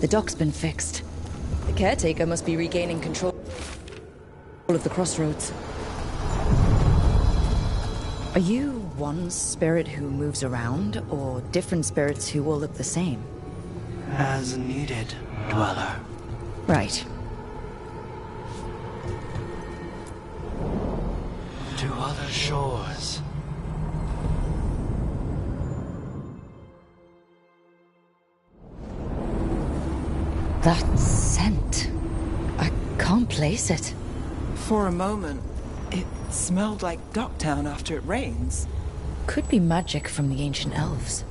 The dock's been fixed. The caretaker must be regaining control of the crossroads. Are you one spirit who moves around, or different spirits who all look the same? As needed, Dweller. Right. To other shores. That scent. I can't place it. For a moment, it smelled like Docktown after it rains. Could be magic from the ancient elves.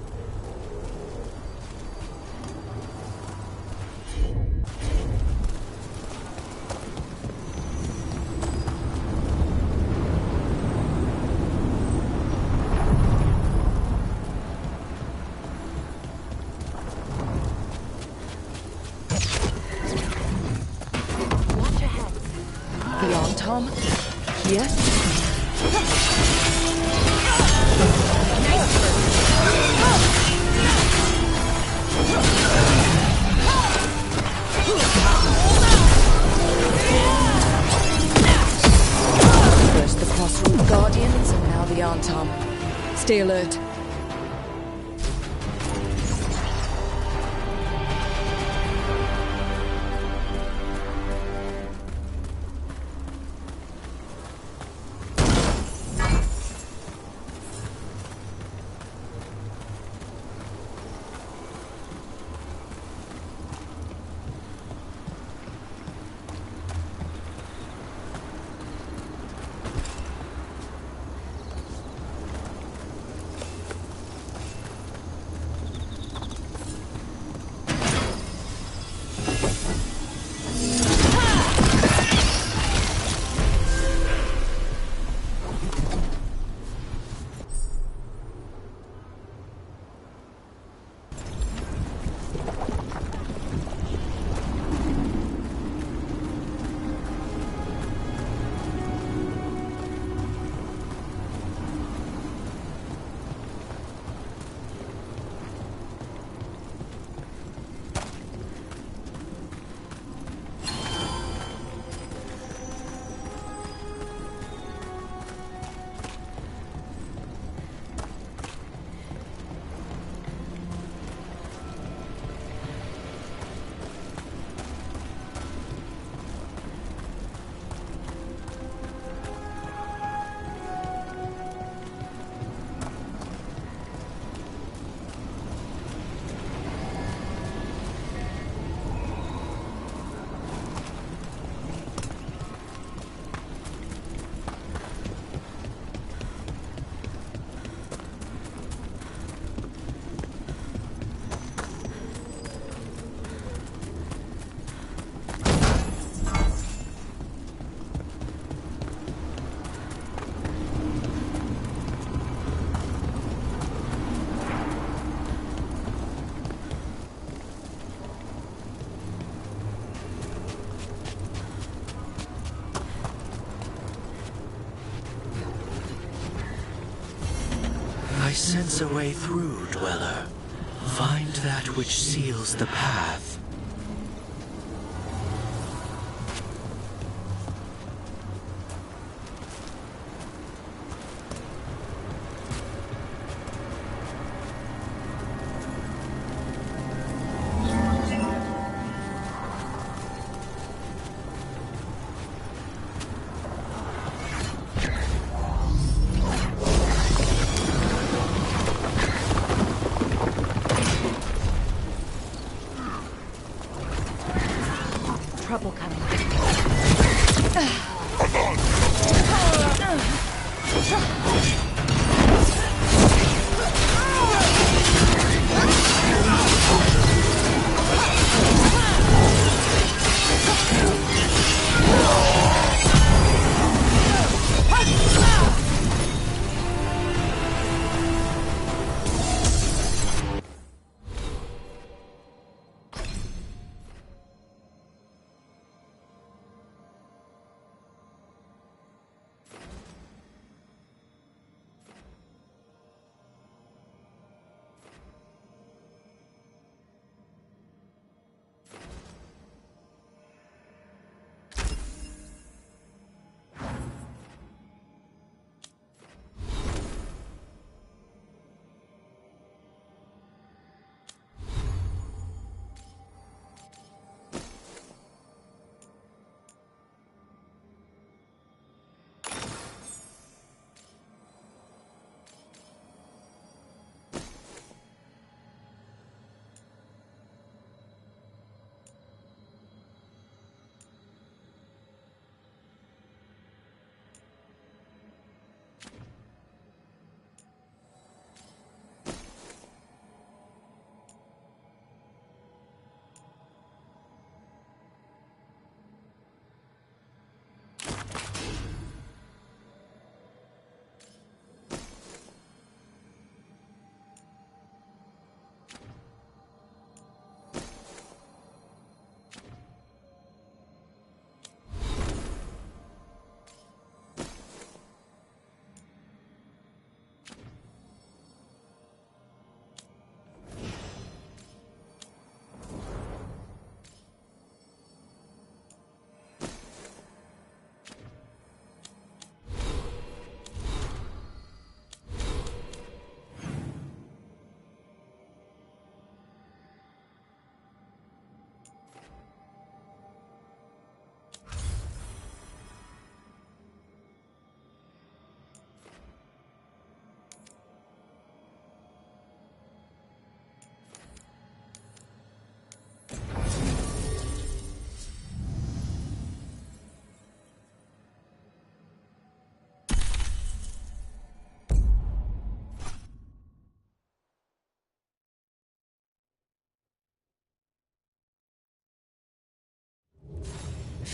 Beyond, Tom. Here. First the Crossroad Guardians, and now the Arntom. Stay alert. I sense a way through, Dweller. Find that which seals the path.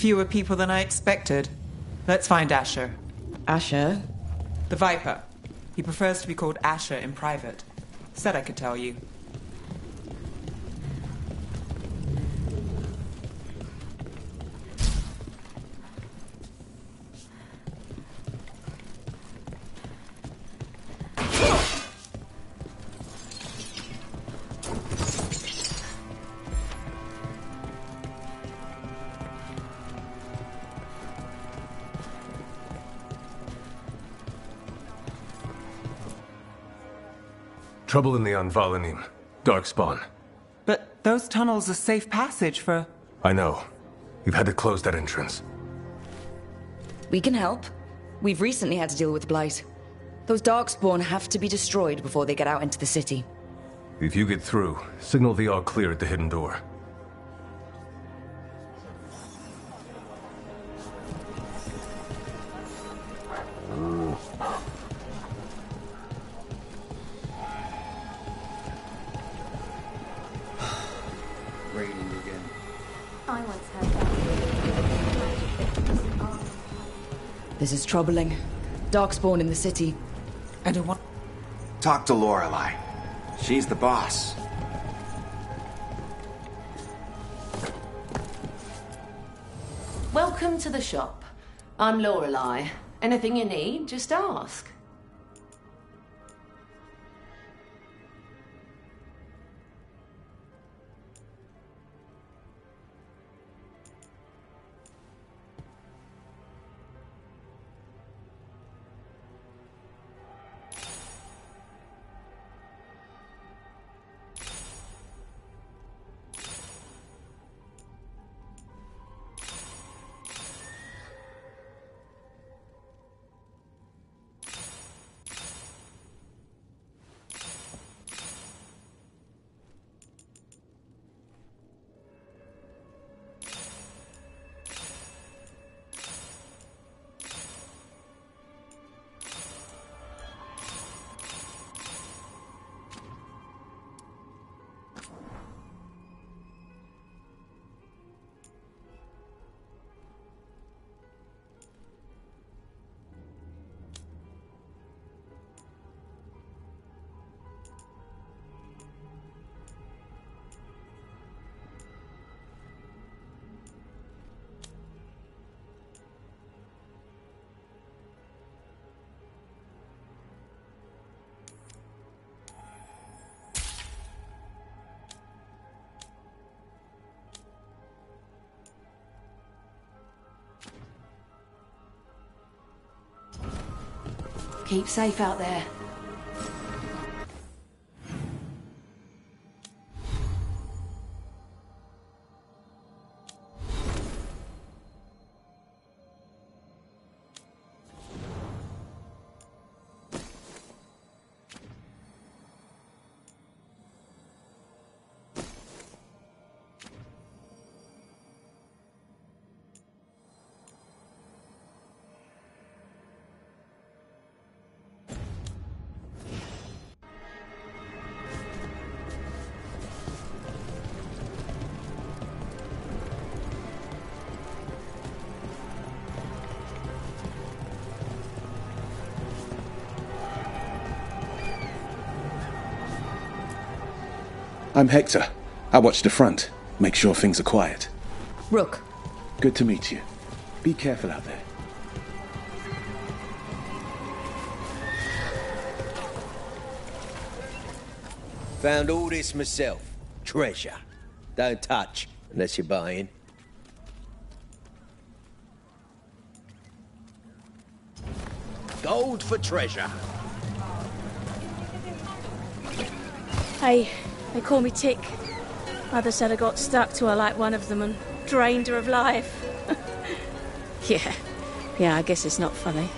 Fewer people than I expected. Let's find Asher. Asher? The Viper. He prefers to be called Asher in private. Said I could tell you. Trouble in the Anvalanim. Darkspawn. But those tunnels are safe passage for... I know. We've had to close that entrance. We can help. We've recently had to deal with Blight. Those Darkspawn have to be destroyed before they get out into the city. If you get through, signal the all clear at the hidden door. Raining again. I once had that. This is troubling. Darkspawn in the city. I don't want... Talk to Lorelei. She's the boss. Welcome to the shop. I'm Lorelei. Anything you need, just ask. Keep safe out there. I'm Hector. I watch the front. Make sure things are quiet. Rook. Good to meet you. Be careful out there. Found all this myself. Treasure. Don't touch unless you're buying. Gold for treasure. Hey, they call me Tick. Mother said I got stuck to her like one of them and drained her of life. Yeah, I guess it's not funny.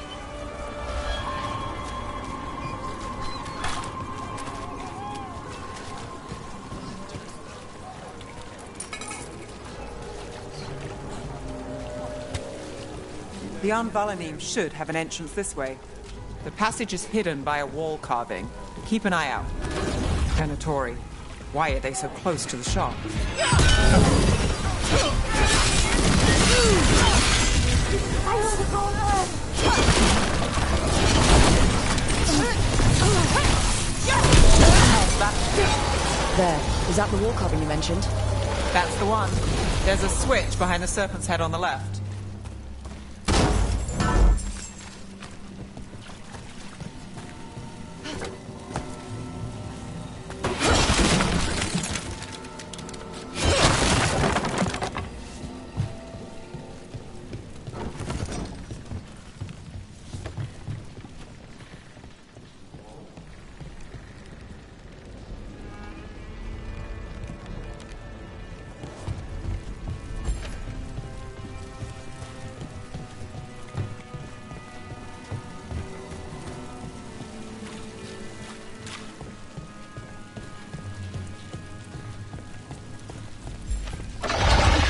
The Anvalanim should have an entrance this way. The passage is hidden by a wall carving. Keep an eye out. Venatori. Why are they so close to the shop? There. Is that the wall carving you mentioned? That's the one. There's a switch behind the serpent's head on the left.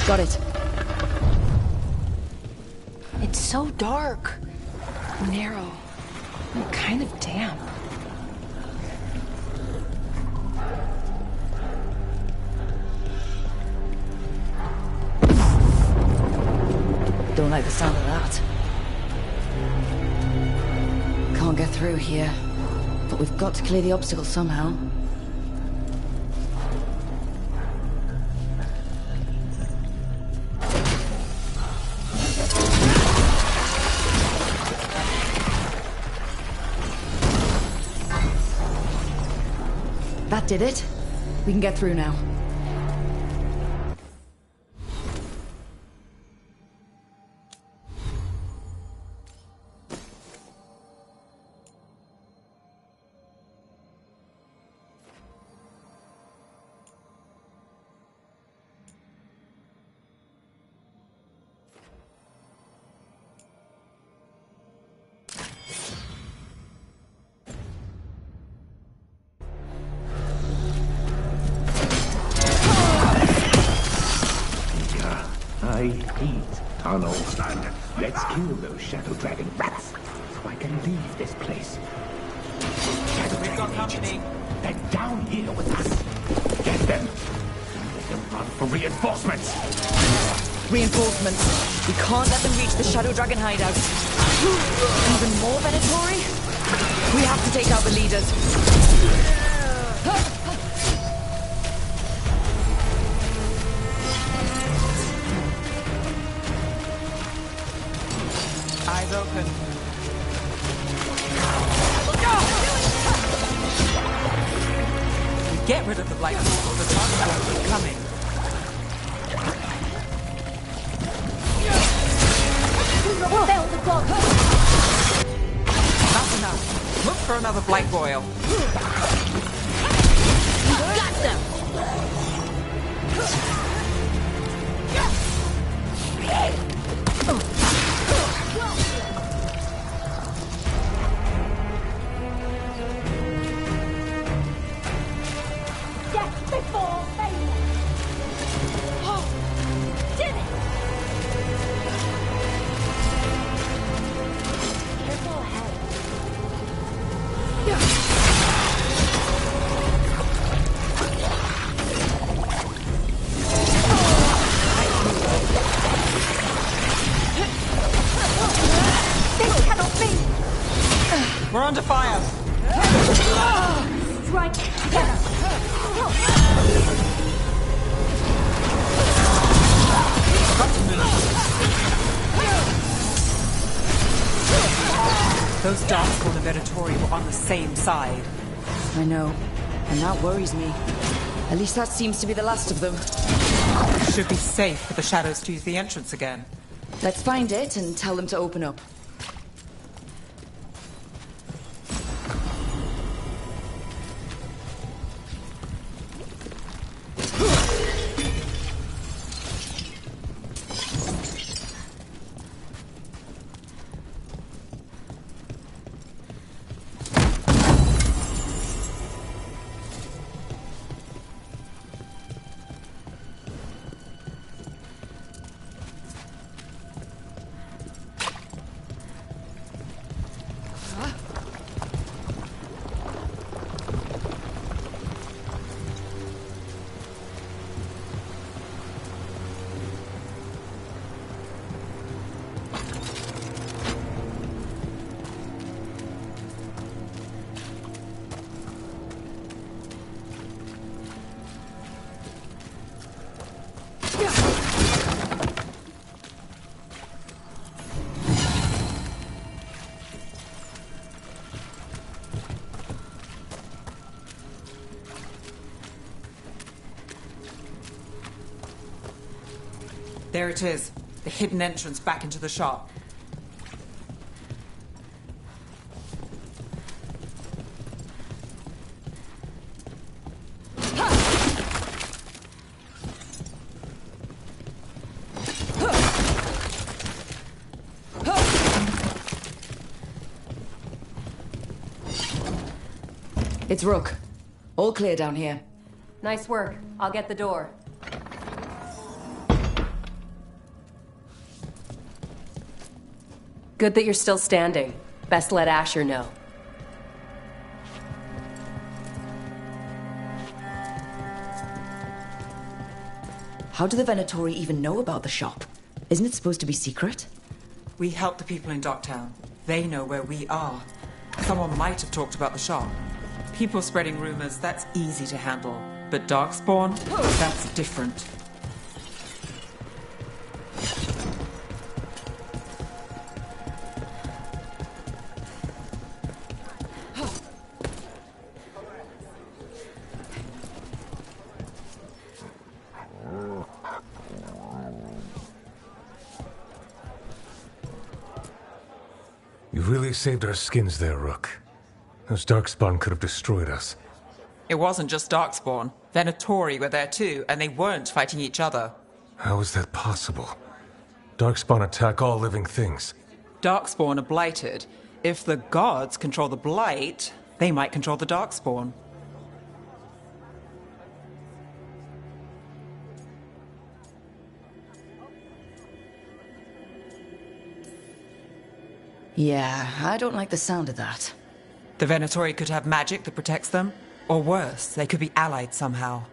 Got it. It's so dark. Narrow. And kind of damp. Don't like the sound of that. Can't get through here. But we've got to clear the obstacle somehow. That did it. We can get through now. I hate tunnels. Let's kill those Shadow Dragon rats, so I can leave this place. Shadow We've got company. They're down here with us. Get them. Let them run for reinforcements. Reinforcements. We can't let them reach the Shadow Dragon hideout. Even more Venatori? We have to take out the leaders. Eyes open. We get rid of the Blight People, the Dark won't keep coming. That's enough. Look for another Blight Royal. Got them! We're under fire. Strike together! Those Darkspawn and Venatori were on the same side. I know. And that worries me. At least that seems to be the last of them. Should be safe for the Shadows to use the entrance again. Let's find it and tell them to open up. There it is. The hidden entrance back into the shop. It's Rook. All clear down here. Nice work. I'll get the door. Good that you're still standing. Best let Asher know. How do the Venatori even know about the shop? Isn't it supposed to be secret? We help the people in Docktown. They know where we are. Someone might have talked about the shop. People spreading rumors, that's easy to handle. But Darkspawn, that's different. You really saved our skins there, Rook. Those Darkspawn could have destroyed us. It wasn't just Darkspawn. Venatori were there too, and they weren't fighting each other. How is that possible? Darkspawn attack all living things. Darkspawn are blighted. If the gods control the blight, they might control the Darkspawn. Yeah, I don't like the sound of that. The Venatori could have magic that protects them. Or worse, they could be allied somehow.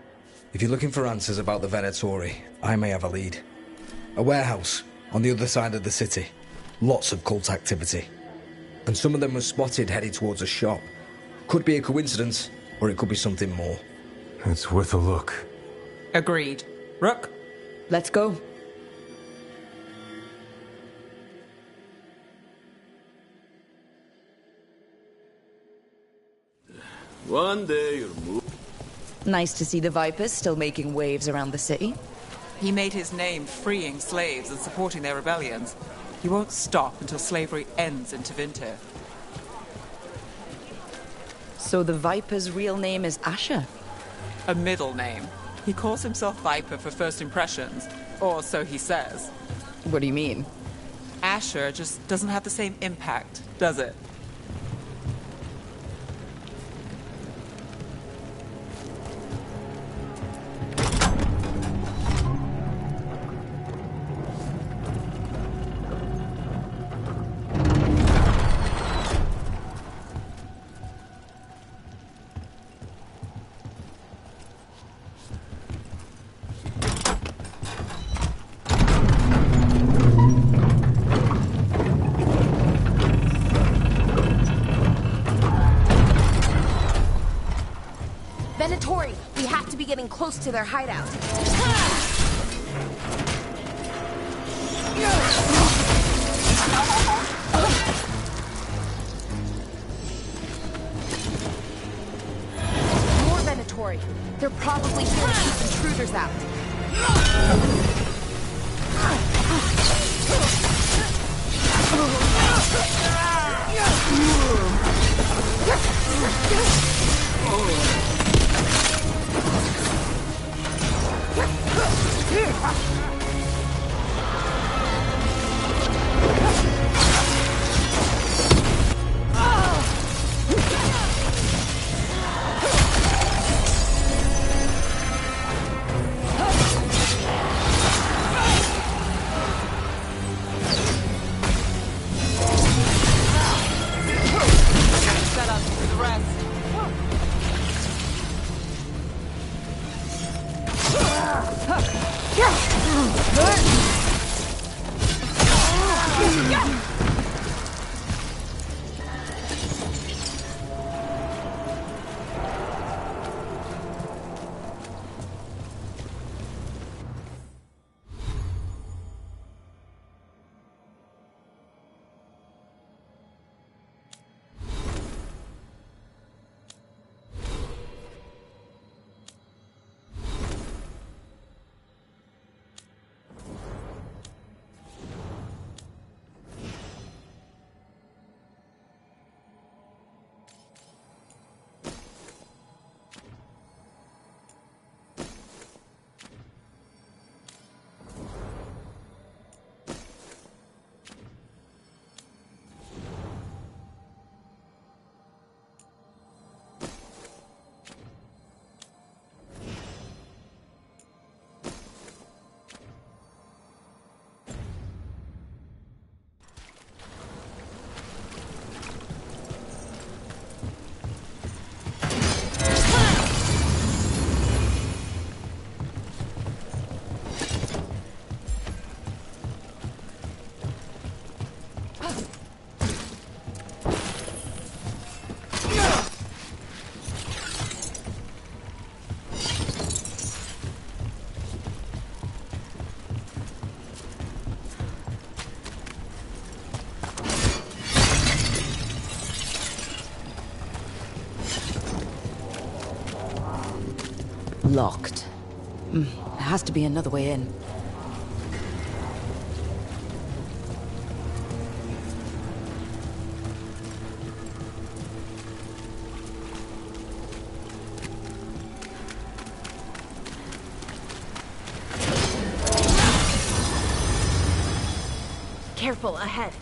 If you're looking for answers about the Venatori, I may have a lead. A warehouse on the other side of the city. Lots of cult activity. And some of them were spotted heading towards a shop. Could be a coincidence, or it could be something more. It's worth a look. Agreed. Rook? Let's go. One day you'll move. Nice to see the Vipers still making waves around the city. He made his name freeing slaves and supporting their rebellions. He won't stop until slavery ends in Tevinter. So the Viper's real name is Asher? A middle name. He calls himself Viper for first impressions, or so he says. What do you mean? Asher just doesn't have the same impact, does it? Venatori, we have to be getting close to their hideout. More Venatori. They're probably here to keep intruders out. Locked. There has to be another way in. Careful, ahead.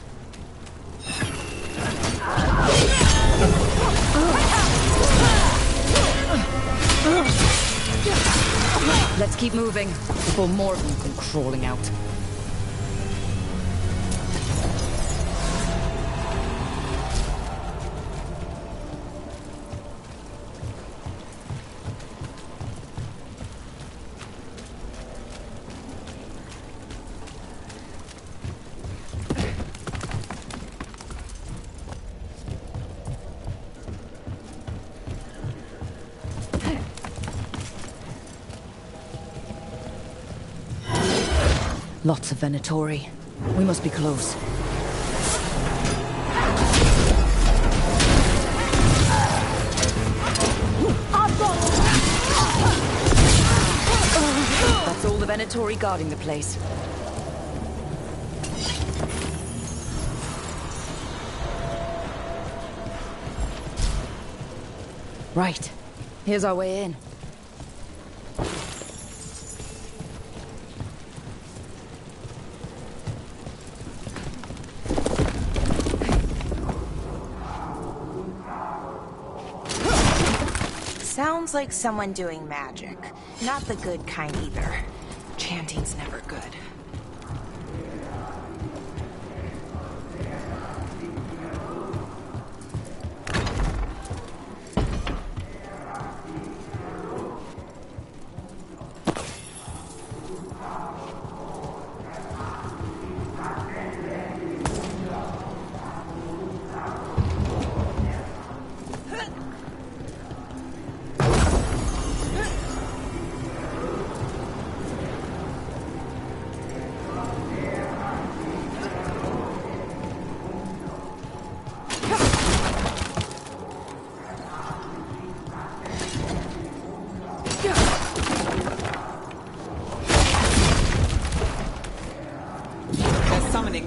Let's keep moving before more of them come crawling out. Lots of Venatori. We must be close. That's all the Venatori guarding the place. Right. Here's our way in. Sounds like someone doing magic. Not the good kind either. Chanting's never good.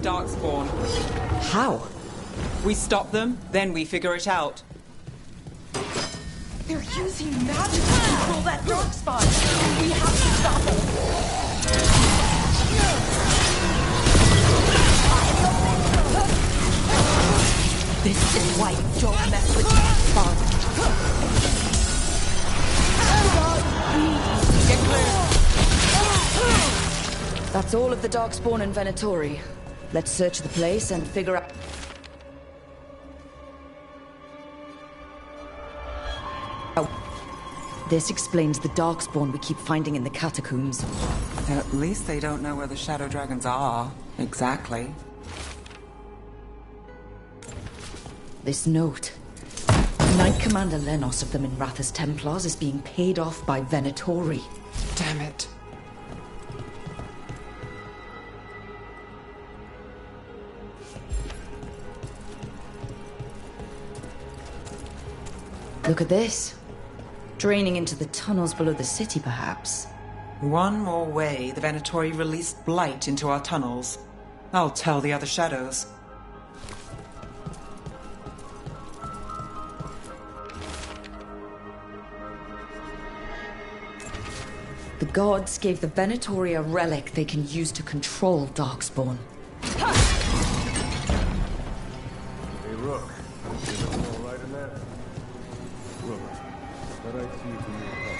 Darkspawn. How? We stop them, then we figure it out. They're using magic to control that darkspawn. We have to stop them. This is why you don't mess with darkspawn. Get clear. That's all of the Darkspawn and Venatori. Let's search the place and figure out... This explains the Darkspawn we keep finding in the catacombs. At least they don't know where the Shadow Dragons are. Exactly. This note. Knight Commander Lenos of the Minrathous Templars is being paid off by Venatori. Damn it. Look at this. Draining into the tunnels below the city, perhaps. One more way the Venatori released blight into our tunnels. I'll tell the other shadows. The gods gave the Venatori a relic they can use to control Darkspawn. Hey, Rook. Is it all right in there? Rook, thought I'd see if you need help.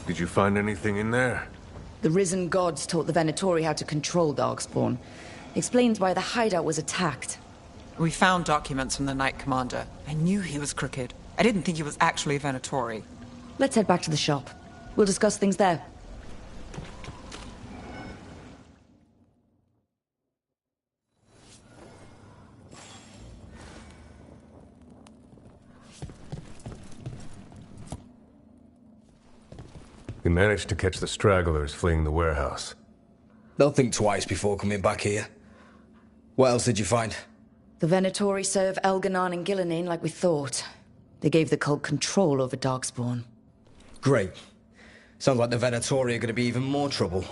Did you find anything in there? The risen gods taught the Venatori how to control Darkspawn. Explains why the hideout was attacked. We found documents from the Knight Commander. I knew he was crooked. I didn't think he was actually a Venatori. Let's head back to the shop. We'll discuss things there. We managed to catch the stragglers fleeing the warehouse. They'll think twice before coming back here. What else did you find? The Venatori serve Elganon and Gillenane like we thought. They gave the cult control over Darkspawn. Great. Sounds like the Venatori are going to be even more trouble.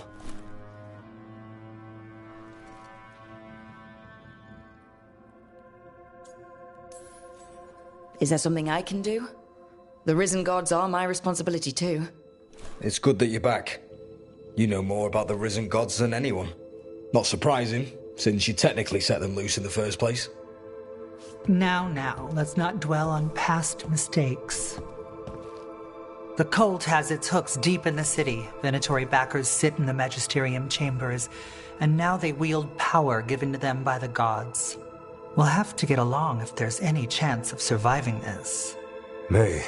Is there something I can do? The Risen Gods are my responsibility too. It's good that you're back. You know more about the Risen Gods than anyone. Not surprising, since you technically set them loose in the first place. Now, let's not dwell on past mistakes. The cult has its hooks deep in the city. Venatori backers sit in the Magisterium chambers, and now they wield power given to them by the gods. We'll have to get along if there's any chance of surviving this. May,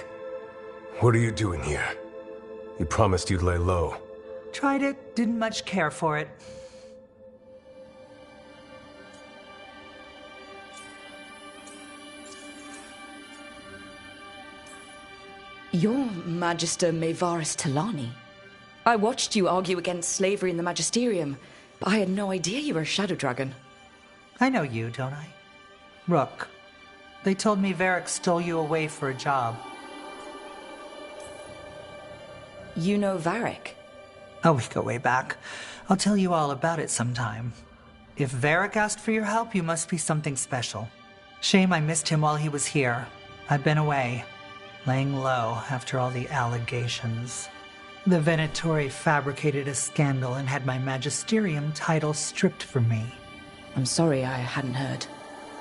what are you doing here? You promised you'd lay low. Tried it, didn't much care for it. You're Magister Maevaris Talani. I watched you argue against slavery in the Magisterium, but I had no idea you were a Shadow Dragon. I know you, don't I? Rook. They told me Varric stole you away for a job. You know Varric? Oh, we go way back. I'll tell you all about it sometime. If Varric asked for your help, you must be something special. Shame I missed him while he was here. I've been away, laying low after all the allegations. The Venatori fabricated a scandal and had my Magisterium title stripped from me. I'm sorry, I hadn't heard.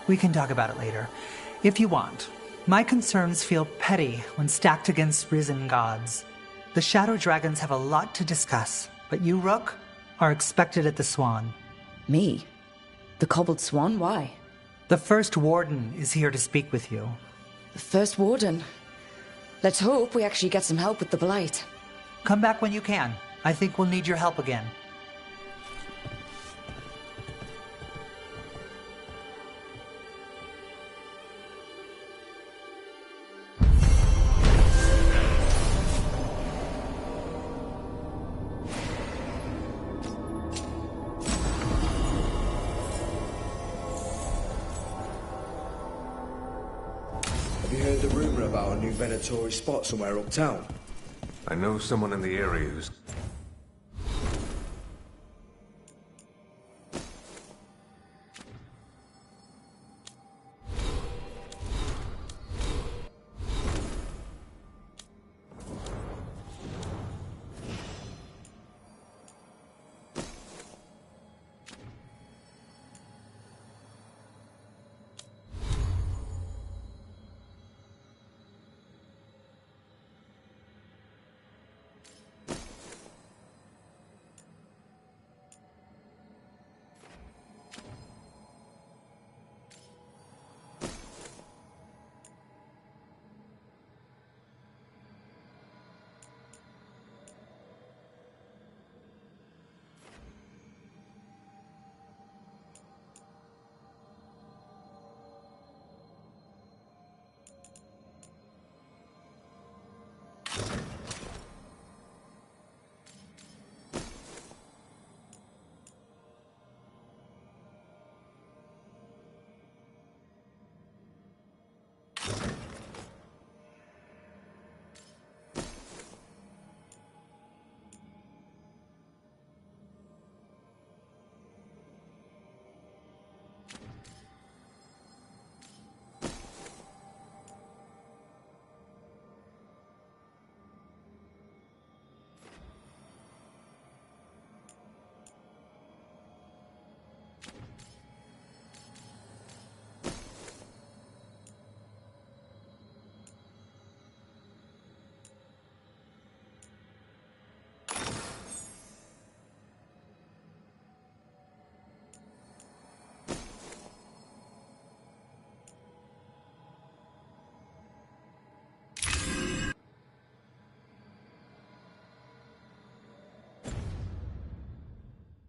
We can talk about it later, if you want. My concerns feel petty when stacked against risen gods. The Shadow Dragons have a lot to discuss, but you, Rook, are expected at the Swan. Me? The Cobbled Swan? Why? The First Warden is here to speak with you. The First Warden? Let's hope we actually get some help with the Blight. Come back when you can. I think we'll need your help again. Have you heard the rumor about a new Venatori spot somewhere uptown? I know someone in the area who's...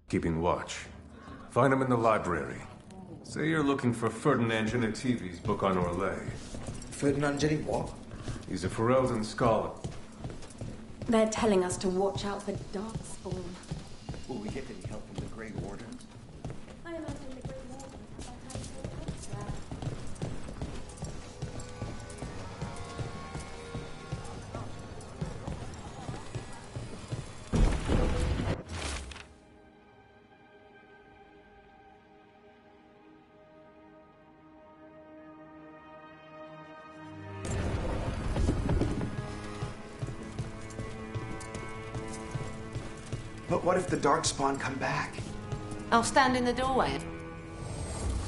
keeping watch. Find him in the library. Say you're looking for Ferdinand Genetivi's book on Orlais. Ferdinand Genetivi what? He's a Ferelden scholar. They're telling us to watch out for Darkspawn. Will we get any help from the Grey But what if the Darkspawn come back? I'll stand in the doorway.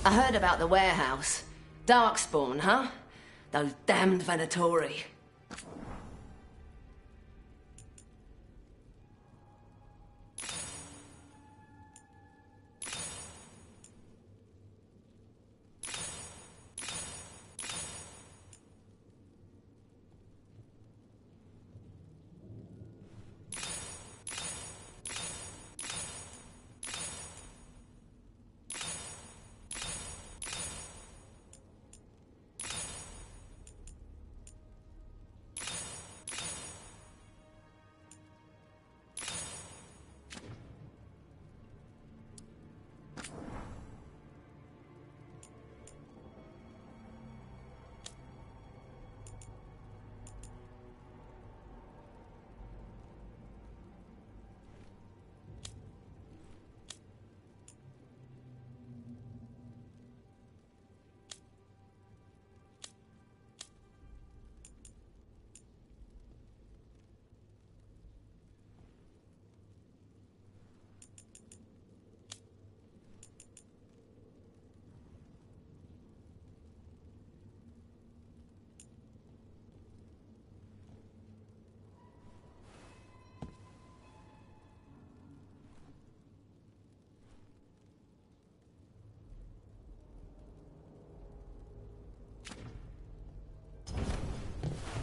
I heard about the warehouse. Darkspawn, huh? Those damned Venatori.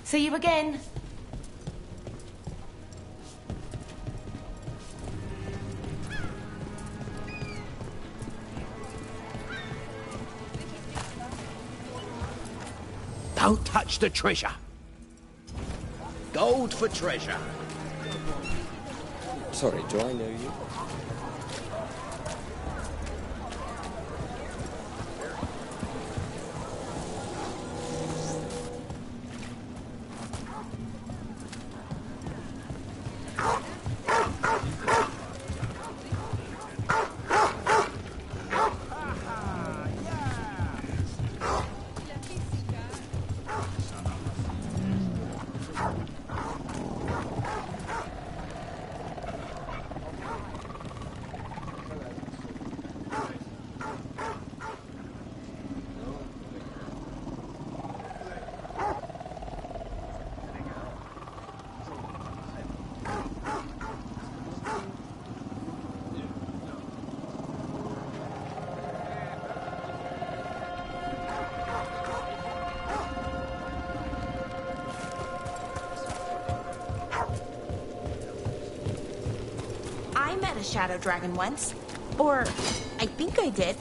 See you again. Don't touch the treasure. Gold for treasure. Sorry, do I know you? A shadow dragon once. Or, I think I did.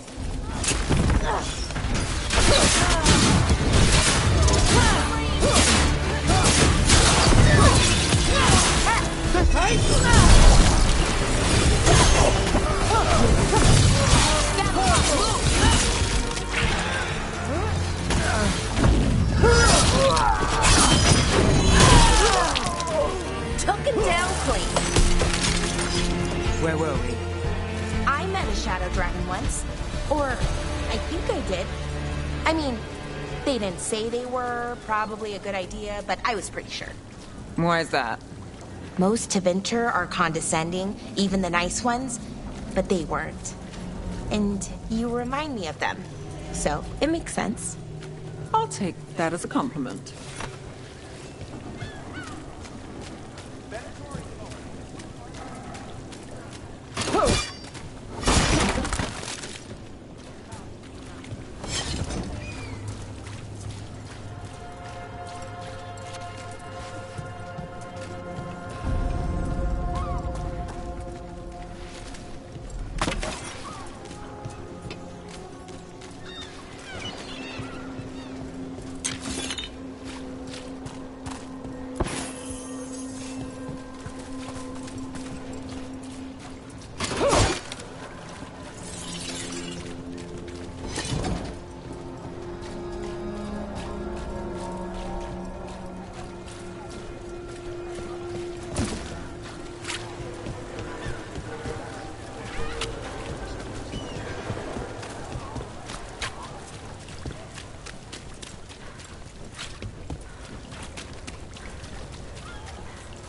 Took him down clean. Where were we? I met a shadow dragon once. Or, I think I did. I mean, they didn't say they were probably a good idea, but I was pretty sure. Why is that? Most Tevinter are condescending, even the nice ones, but they weren't. And you remind me of them. So, it makes sense. I'll take that as a compliment.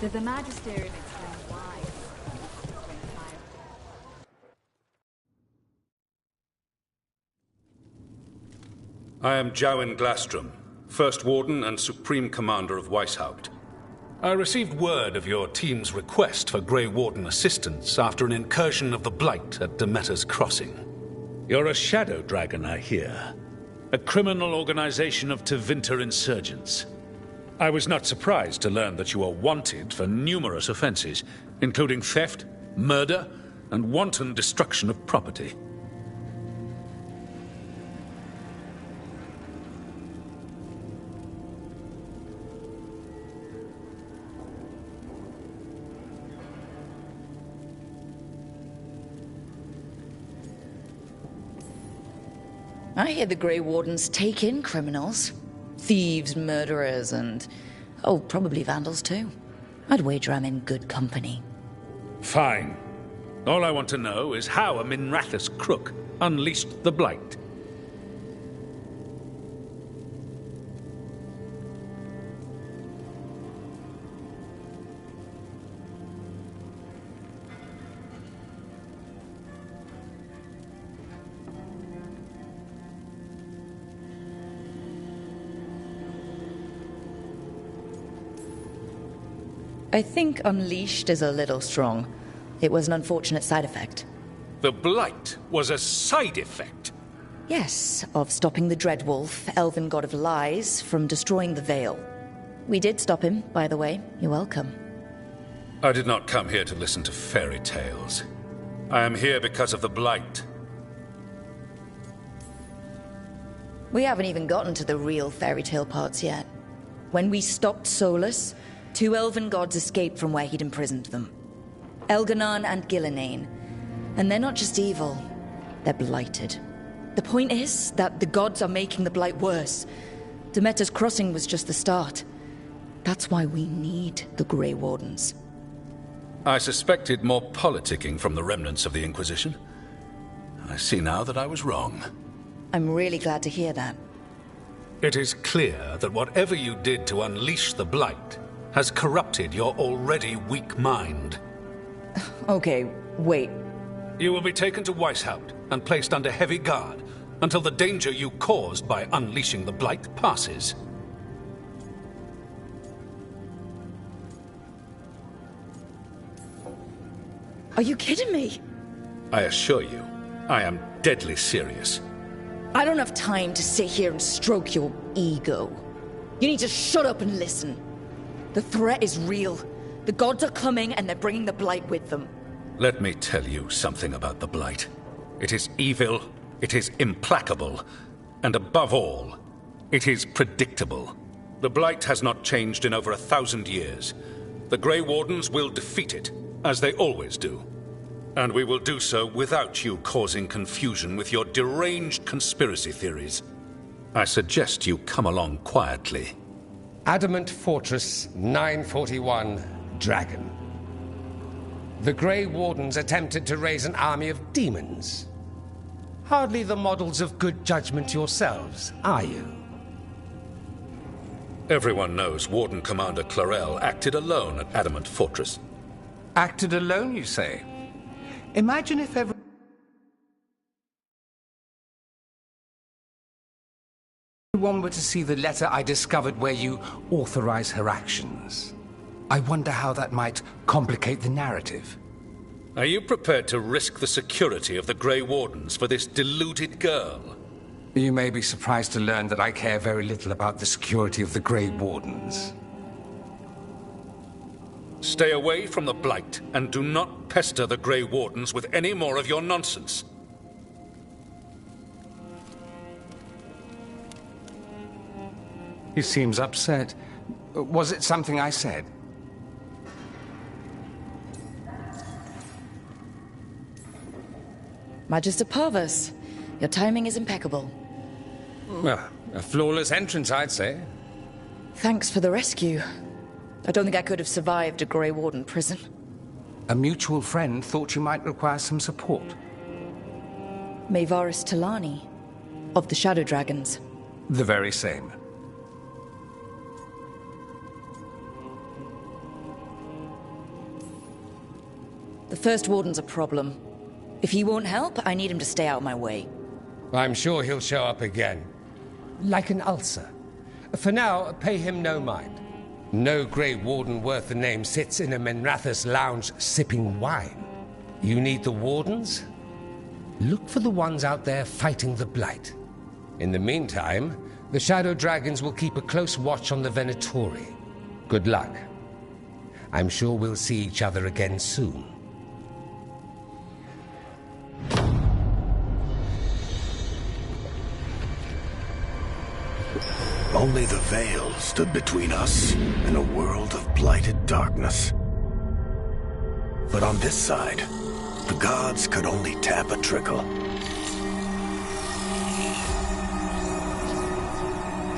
Did the Magisterium explain why? I am Jowen Glastrom, First Warden and Supreme Commander of Weishaupt. I received word of your team's request for Grey Warden assistance after an incursion of the Blight at Demeter's Crossing. You're a Shadow Dragon, I hear. A criminal organization of Tevinter insurgents. I was not surprised to learn that you are wanted for numerous offenses, including theft, murder, and wanton destruction of property. I hear the Grey Wardens take in criminals. Thieves, murderers, and... oh, probably vandals too. I'd wager I'm in good company. Fine. All I want to know is how a Minrathous crook unleashed the Blight. I think unleashed is a little strong. It was an unfortunate side effect. The Blight was a side effect? Yes, of stopping the Dreadwolf, elven god of lies, from destroying the Veil. We did stop him, by the way. You're welcome. I did not come here to listen to fairy tales. I am here because of the Blight. We haven't even gotten to the real fairy tale parts yet. When we stopped Solus, 2 elven gods escaped from where he'd imprisoned them. Elganon and Gillenane. And they're not just evil, they're blighted. The point is that the gods are making the Blight worse. Demeter's Crossing was just the start. That's why we need the Grey Wardens. I suspected more politicking from the remnants of the Inquisition. I see now that I was wrong. I'm really glad to hear that. It is clear that whatever you did to unleash the Blight has corrupted your already weak mind. Okay, wait. You will be taken to Weishaupt and placed under heavy guard until the danger you caused by unleashing the Blight passes. Are you kidding me? I assure you, I am deadly serious. I don't have time to sit here and stroke your ego. You need to shut up and listen. The threat is real. The gods are coming and they're bringing the Blight with them. Let me tell you something about the Blight. It is evil, it is implacable, and above all, it is predictable. The Blight has not changed in over 1,000 years. The Grey Wardens will defeat it, as they always do. And we will do so without you causing confusion with your deranged conspiracy theories. I suggest you come along quietly. Adamant Fortress 941, Dragon. The Grey Wardens attempted to raise an army of demons. Hardly the models of good judgment yourselves, are you? Everyone knows Warden Commander Clarel acted alone at Adamant Fortress. Acted alone, you say? Imagine if everyone were to see the letter I discovered where you authorize her actions. I wonder how that might complicate the narrative. Are you prepared to risk the security of the Grey Wardens for this deluded girl? You may be surprised to learn that I care very little about the security of the Grey Wardens. Stay away from the Blight, and do not pester the Grey Wardens with any more of your nonsense. He seems upset. Was it something I said? Magister Parvus, your timing is impeccable. Well, a flawless entrance, I'd say. Thanks for the rescue. I don't think I could have survived a Grey Warden prison. A mutual friend thought you might require some support. Mayvaris Talani, of the Shadow Dragons. The very same. The First Warden's a problem. If he won't help, I need him to stay out of my way. I'm sure he'll show up again. like an ulcer. For now, pay him no mind. No Grey Warden worth the name sits in a Menrathus lounge sipping wine. You need the Wardens? Look for the ones out there fighting the Blight. In the meantime, the Shadow Dragons will keep a close watch on the Venatori. Good luck. I'm sure we'll see each other again soon. Only the Veil stood between us and a world of blighted darkness. But on this side, the gods could only tap a trickle.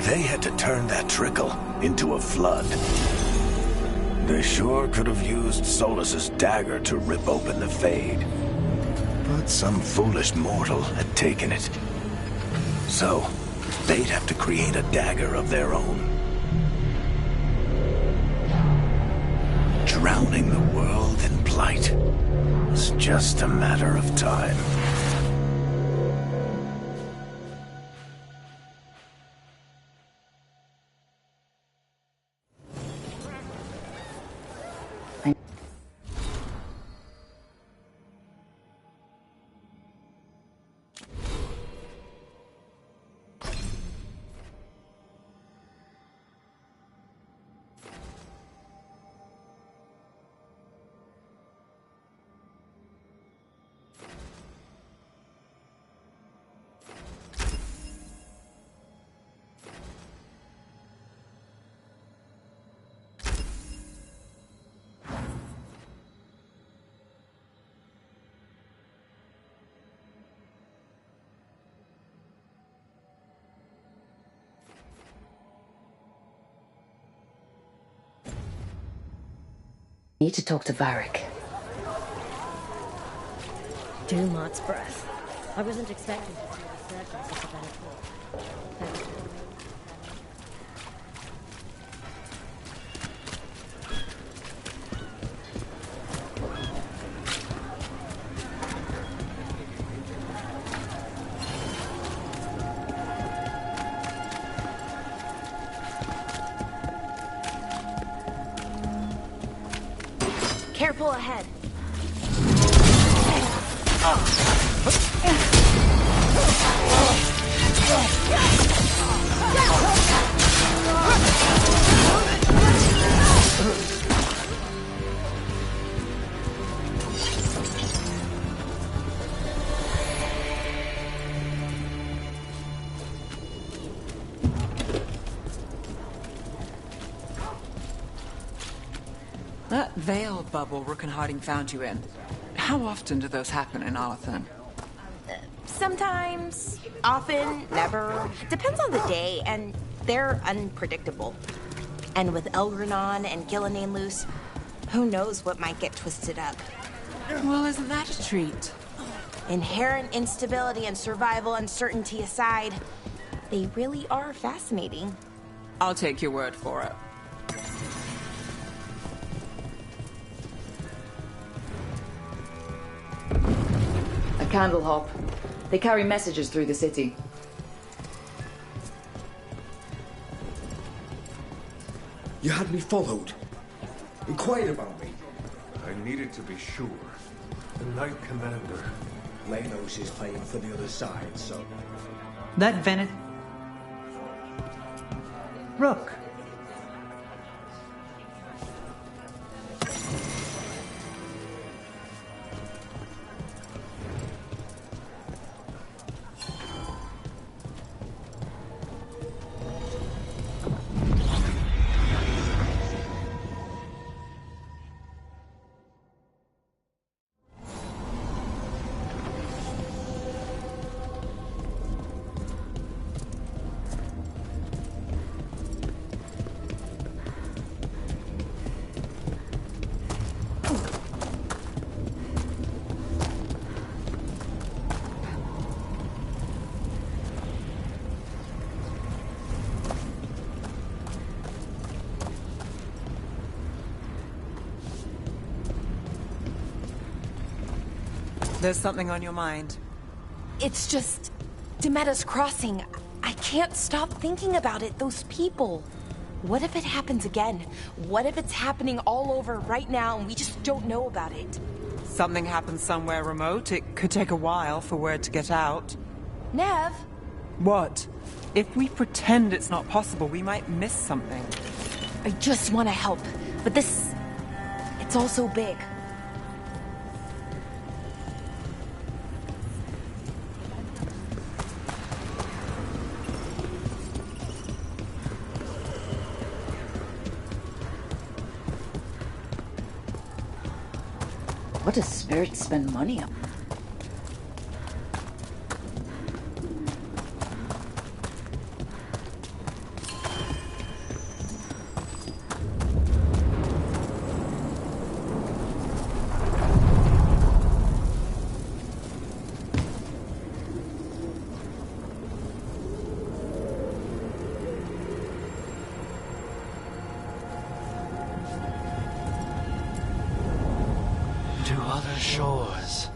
They had to turn that trickle into a flood. They sure could have used Solus's dagger to rip open the Fade. But some foolish mortal had taken it. So, they'd have to create a dagger of their own. Drowning the world in blight was just a matter of time. Need to talk to Varric. Dumart's breath. I wasn't expecting to see the surgeons at the Venator. Careful ahead. That veil bubble Rook and Harding found you in. How often do those happen in Arthur? Sometimes, often, never. Depends on the day, and they're unpredictable. And with Elgranon and Gillenane loose, who knows what might get twisted up. Well, isn't that a treat? Inherent instability and survival uncertainty aside, they really are fascinating. I'll take your word for it. A candle hop. They carry messages through the city. You had me followed. Inquired about me. I needed to be sure. The Knight Commander. Lanos is playing for the other side, so... That Venet... Rook. There's something on your mind. It's just... Demeda's Crossing. I can't stop thinking about it. Those people. What if it happens again? What if it's happening all over right now and we just don't know about it? Something happens somewhere remote. It could take a while for word to get out. Nev? What? If we pretend it's not possible, we might miss something. I just want to help, but this... it's all so big. What does Spirit spend money on? To other shores.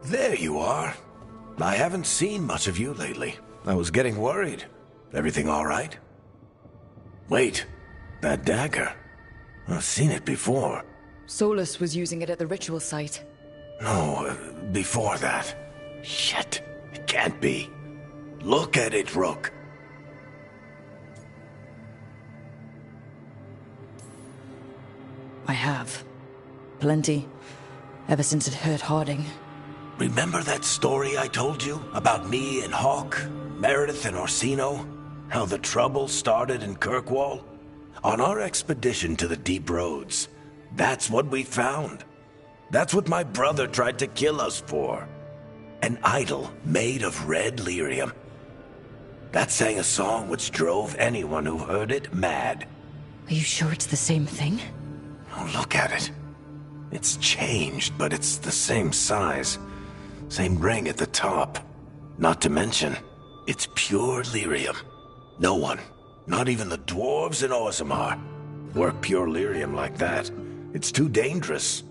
There you are. I haven't seen much of you lately. I was getting worried. Everything all right? Wait, that dagger. I've seen it before. Solus was using it at the ritual site. No, before that. Shit, it can't be. Look at it, Rook. I have. Plenty. Ever since it hurt Harding. Remember that story I told you about me and Hawk, Meredith and Orsino? How the trouble started in Kirkwall? On our expedition to the Deep Roads, that's what we found. That's what my brother tried to kill us for. An idol made of red lyrium. That sang a song which drove anyone who heard it mad. Are you sure it's the same thing? Oh, look at it. It's changed, but it's the same size. Same ring at the top. Not to mention, it's pure lyrium. No one, not even the dwarves in Orzammar, work pure lyrium like that. It's too dangerous.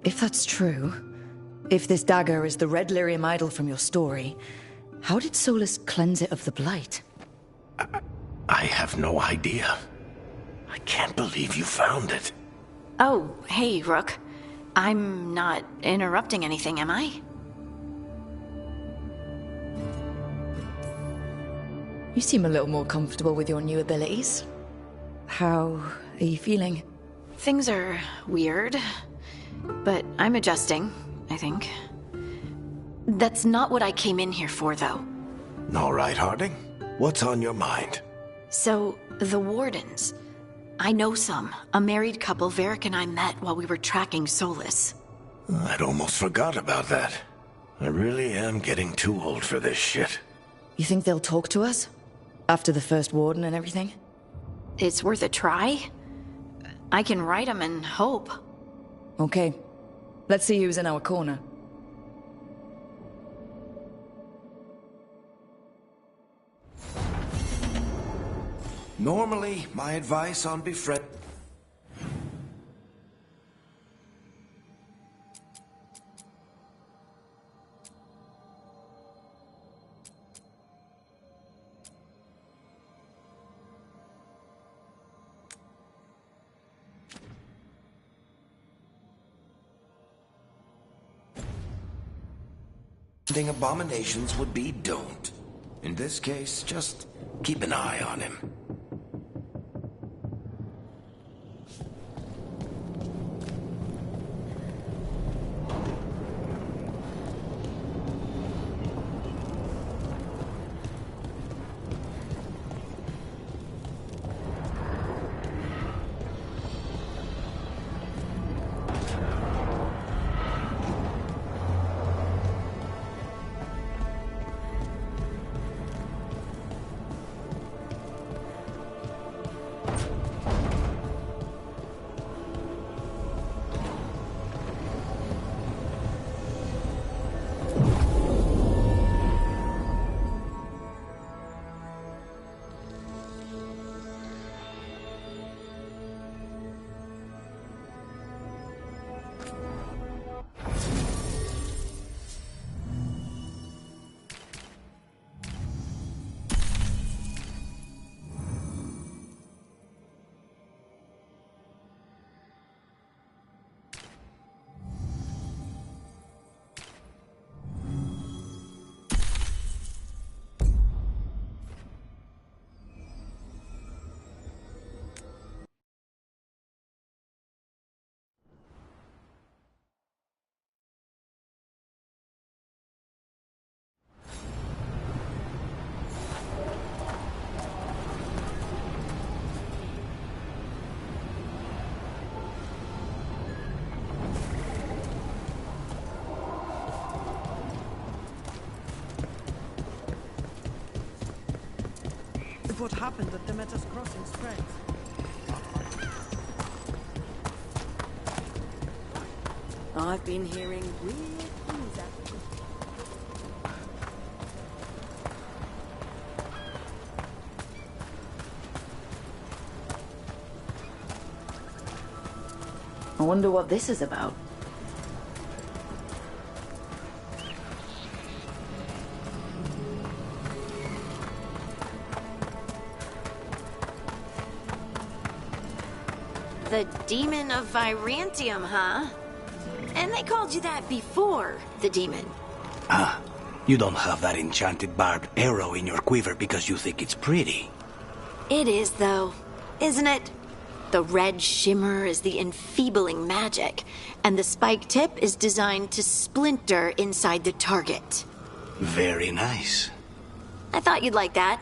If that's true, if this dagger is the red lyrium idol from your story, how did Solus cleanse it of the blight? I have no idea. I can't believe you found it. Oh, hey, Rook. I'm not interrupting anything, am I? You seem a little more comfortable with your new abilities. How are you feeling? Things are weird, but I'm adjusting, I think. That's not what I came in here for, though. All right, Harding. What's on your mind? So, the Wardens. I know some. A married couple Varric and I met while we were tracking Solus. I'd almost forgot about that. I really am getting too old for this shit. You think they'll talk to us? After the first warden and everything? It's worth a try. I can write them and hope. Okay. Let's see who's in our corner. Normally, my advice on befriend... Abominations would be don't. In this case, just keep an eye on him. What happened at the Metas Crossing spreads. I've been hearing weird things happening. I wonder what this is about. The Demon of Virantium, huh? And they called you that before the demon. Ah, you don't have that enchanted barbed arrow in your quiver because you think it's pretty. It is, though, isn't it? The red shimmer is the enfeebling magic, and the spike tip is designed to splinter inside the target. Very nice. I thought you'd like that.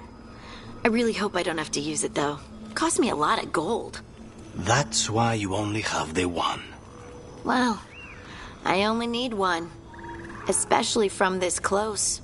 I really hope I don't have to use it, though. Cost me a lot of gold. That's why you only have the one. Well, I only need one. Especially from this close.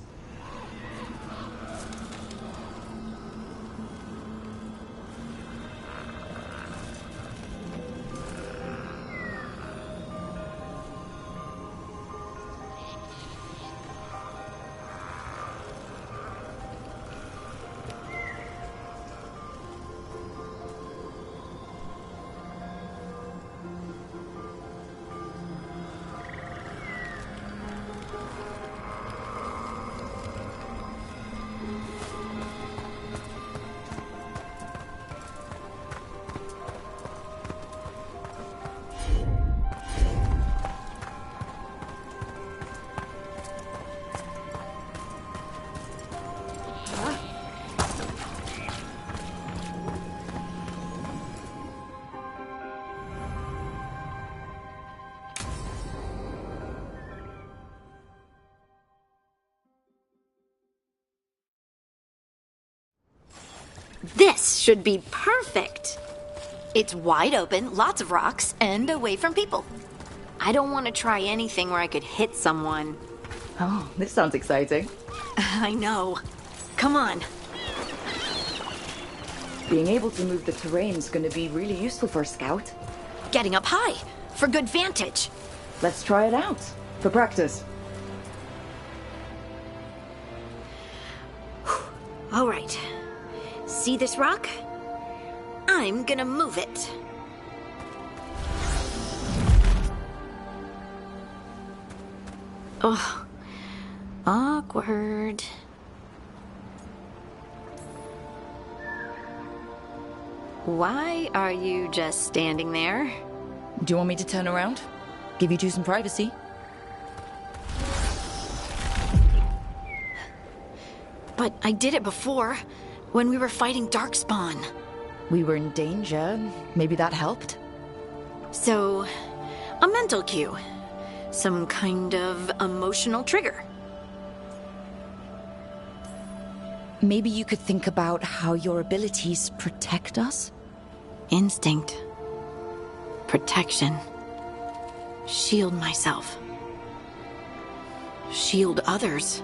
This should be perfect. It's wide open, lots of rocks, and away from people. I don't want to try anything where I could hit someone. Oh, this sounds exciting. I know. Come on. Being able to move the terrain's gonna be really useful for a scout. Getting up high, for good vantage. Let's try it out, for practice. All right. See this rock? I'm gonna move it. Oh, awkward. Why are you just standing there? Do you want me to turn around? Give you two some privacy? But I did it before, when we were fighting Darkspawn. We were in danger. Maybe that helped? So, a mental cue. Some kind of emotional trigger. Maybe you could think about how your abilities protect us? Instinct. Protection. Shield myself. Shield others.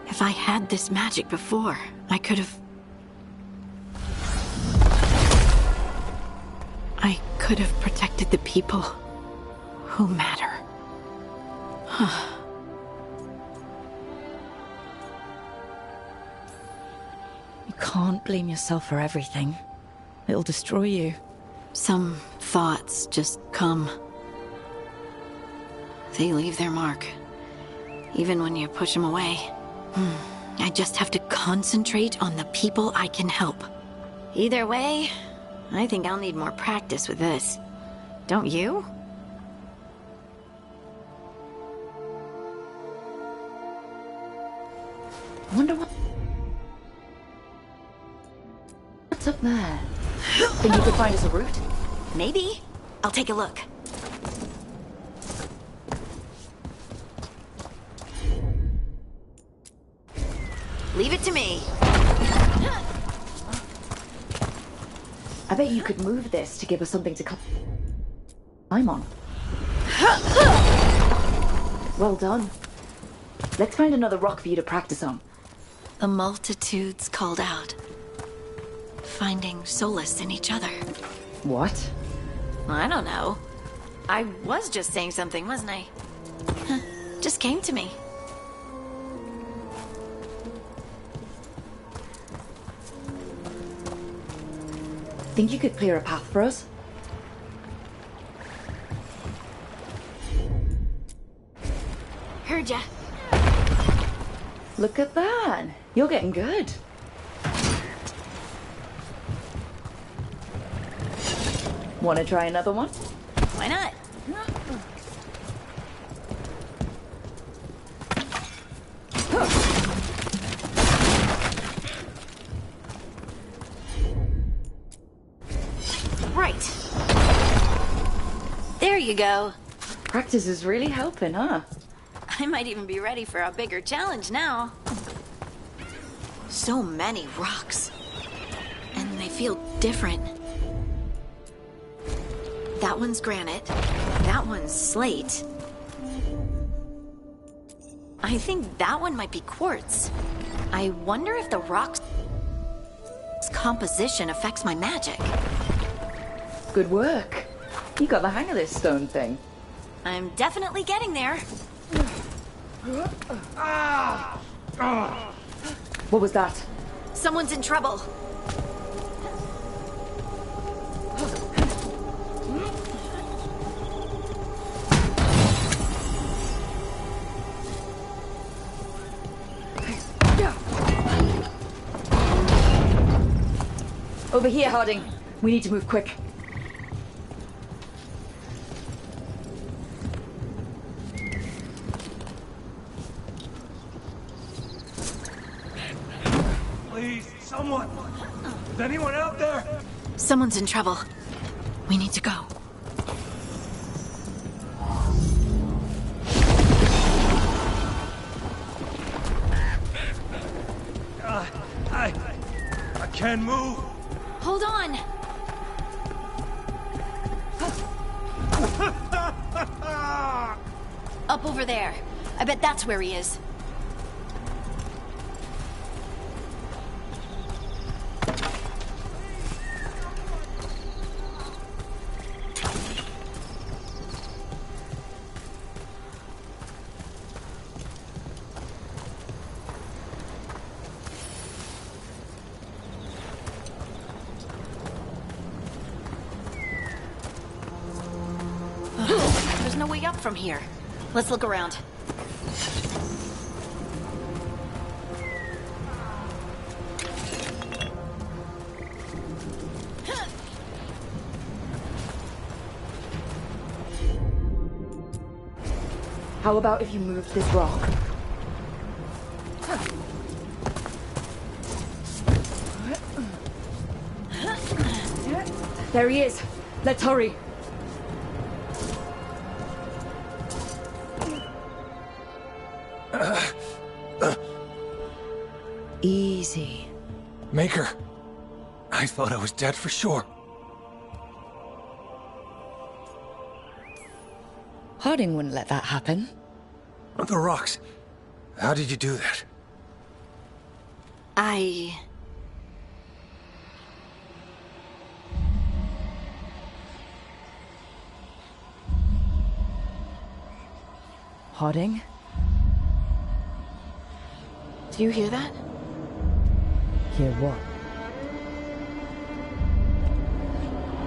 If I had this magic before, I could have... I could have protected the people who matter. You can't blame yourself for everything. It'll destroy you. Some thoughts just come. They leave their mark. Even when you push them away. I just have to concentrate on the people I can help. Either way, I think I'll need more practice with this. Don't you? I wonder what's up there? Think you could find us a route? Maybe. I'll take a look. Leave it to me. I bet you could move this to give us something to climb on. Well done. Let's find another rock for you to practice on. The multitudes called out. Finding solace in each other. What? I don't know. I was just saying something, wasn't I? Just came to me. Think you could clear a path for us? Heard ya. Look at that. You're getting good. Want to try another one? Why not? Right. There you go. Practice is really helping, huh? I might even be ready for a bigger challenge now. So many rocks. And they feel different. That one's granite. That one's slate. I think that one might be quartz. I wonder if the rock's composition affects my magic. Good work. You got the hang of this stone thing. I'm definitely getting there. What was that? Someone's in trouble. Over here, Harding. We need to move quick. Please, someone! Is anyone out there? Someone's in trouble. We need to go. I can't move. Hold on. Up over there. I bet that's where he is. There's no way up from here. Let's look around. How about if you moved this rock? There he is. Let's hurry. Easy. Maker. I thought I was dead for sure. Harding wouldn't let that happen. The rocks. How did you do that? Harding? Do you hear that? Hear what?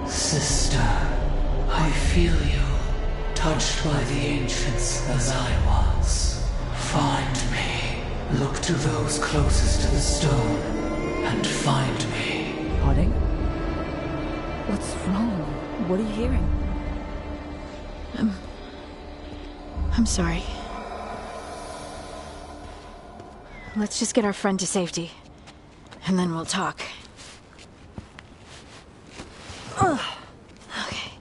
Sister, I feel you, touched by the ancients as I was. Find me. Look to those closest to the stone, and find me. Harding? What's wrong? What are you hearing? I'm sorry. Let's just get our friend to safety, and then we'll talk. Ugh. Okay.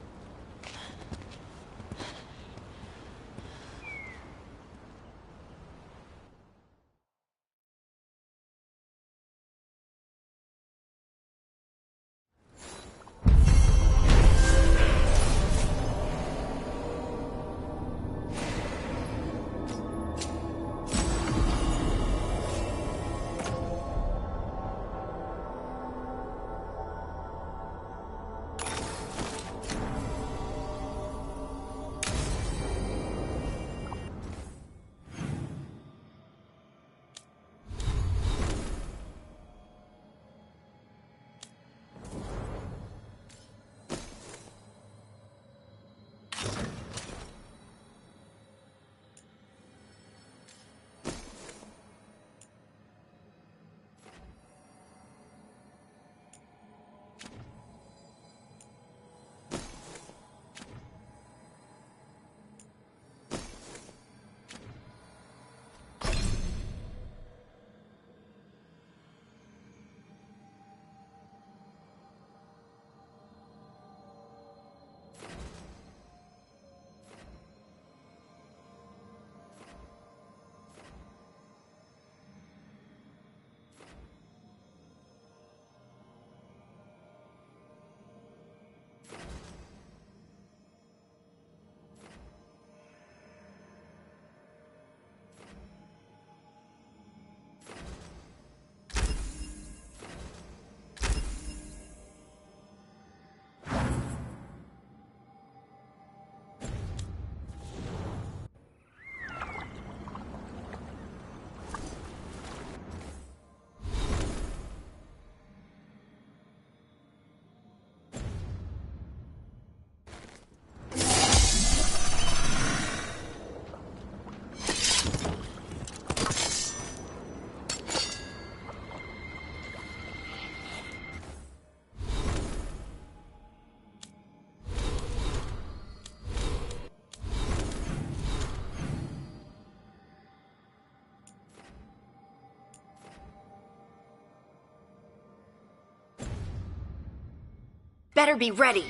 Better be ready.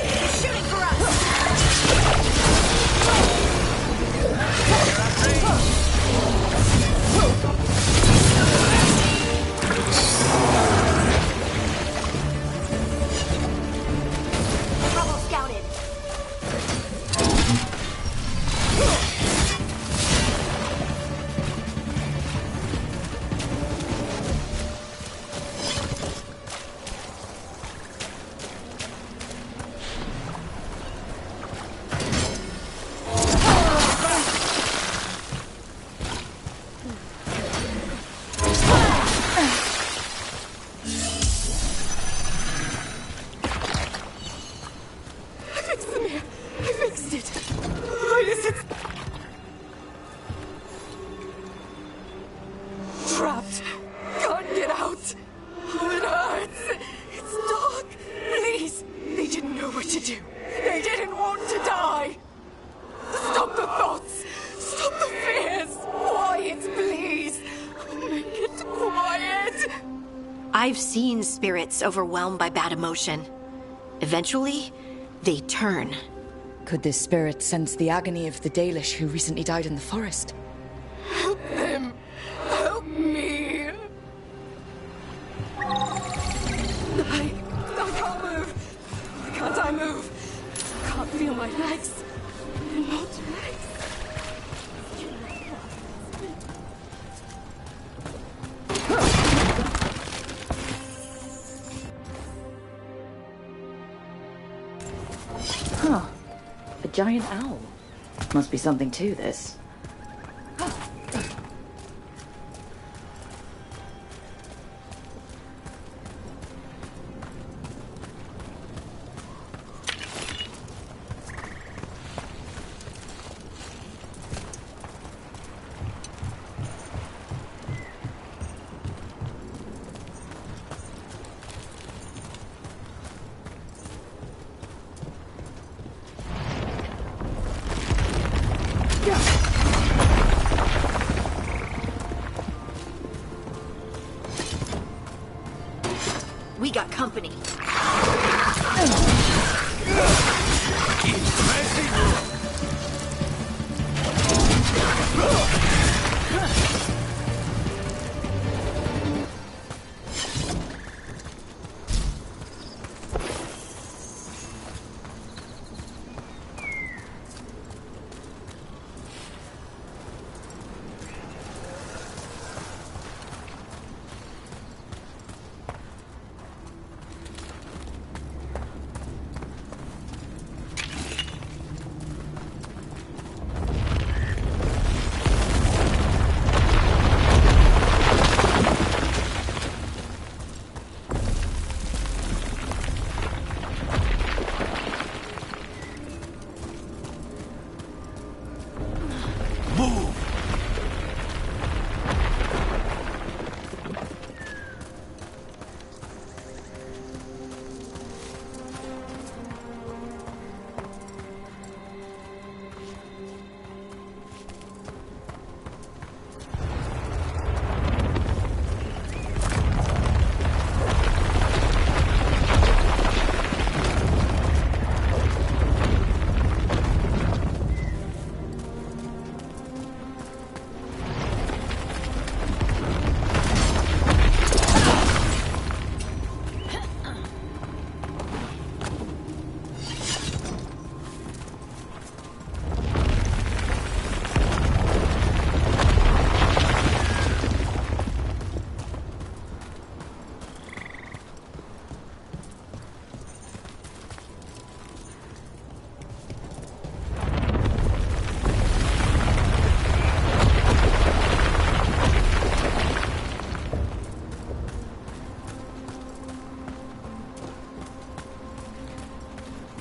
He's shooting for us! Trouble scouted. Trapped. Can't get out. Oh, it hurts. It's dark. Please. They didn't know what to do. They didn't want to die. Stop the thoughts. Stop the fears. Quiet, please. I've seen spirits overwhelmed by bad emotion. Eventually, they turn. Could this spirit sense the agony of the Dalish who recently died in the forest? Help them! Help me! I can't move! Can't I move? I can't feel my legs. Not legs. Huh. A giant owl. Must be something to this. We got company.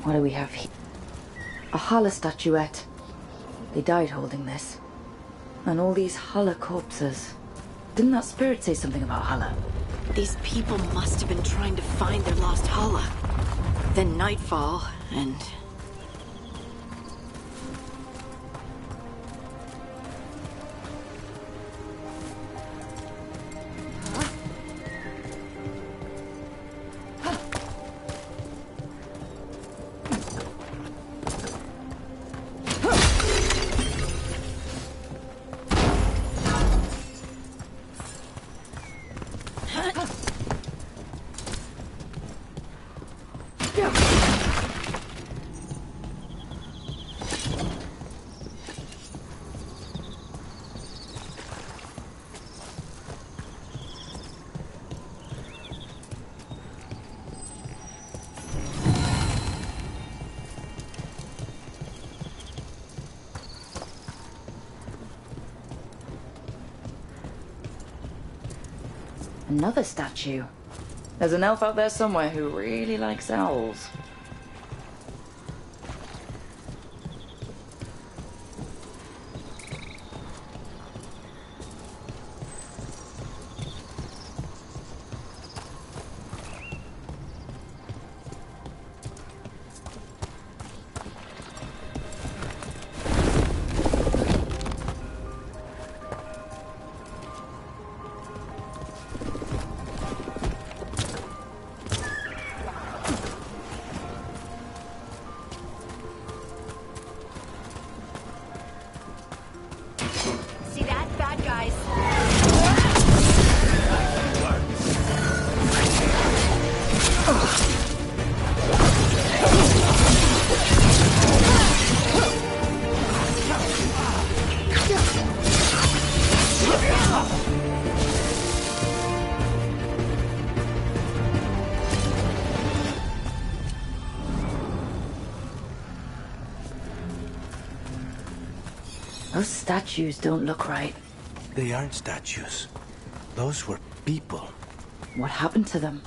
What do we have here? A Hala statuette. They died holding this. And all these Hala corpses. Didn't that spirit say something about Hala? These people must have been trying to find their lost Hala. Then nightfall, and... Another statue. There's an elf out there somewhere who really likes owls. Those statues don't look right. They aren't statues. Those were people. What happened to them?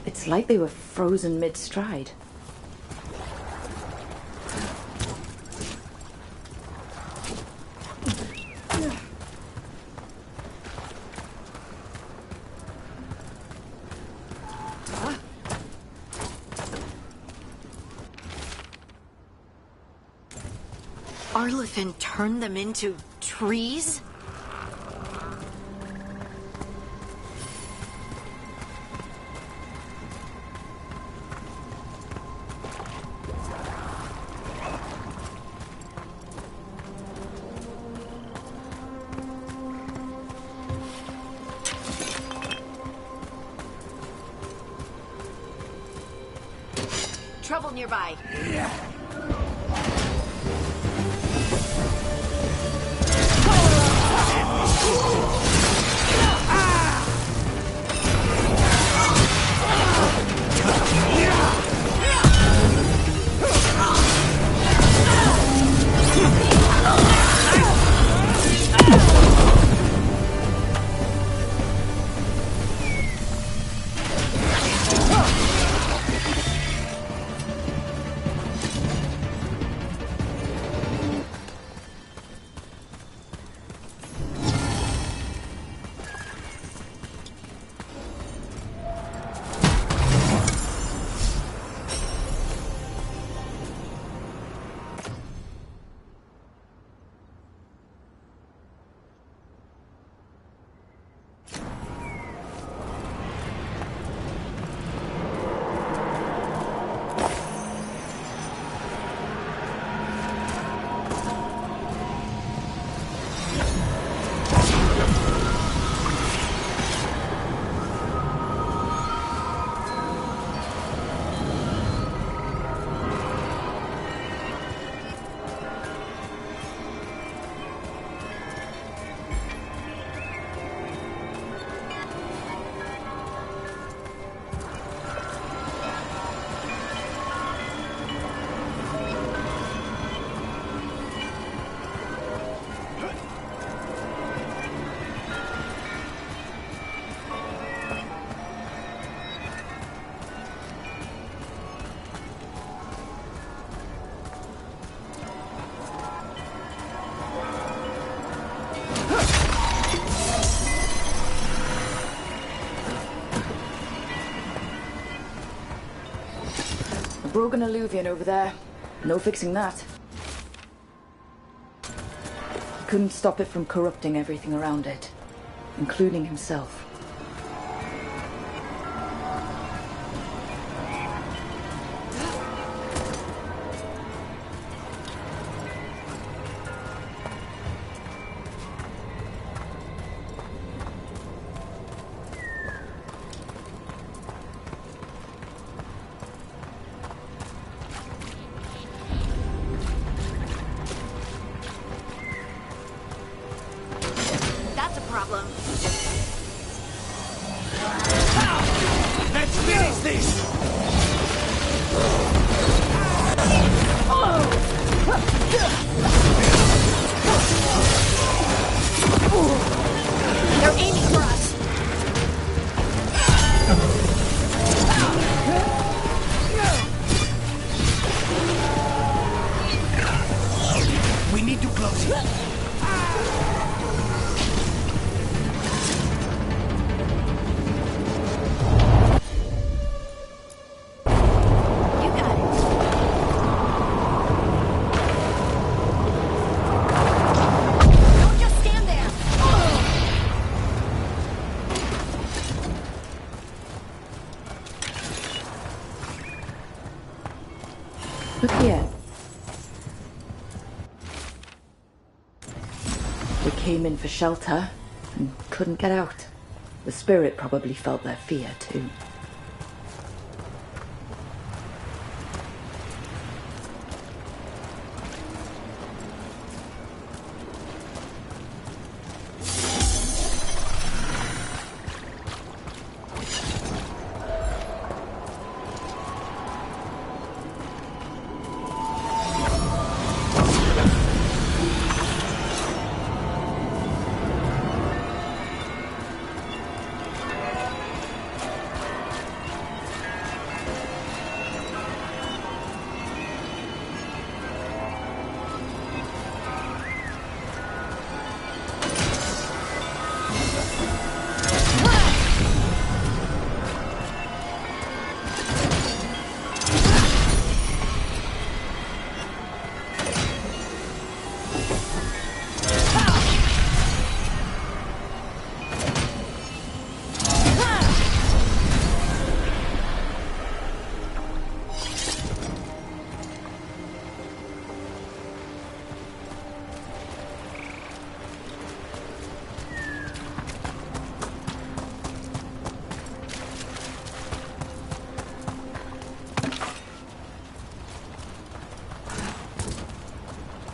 It's like they were frozen mid-stride. Arlefin turned them into trees? Trouble nearby. Broken alluvion over there. No fixing that. He couldn't stop it from corrupting everything around it, including himself. That's a problem. Let's finish this! They're aiming for us. We need to close it. Look here. We came in for shelter and couldn't get out. The spirit probably felt their fear too.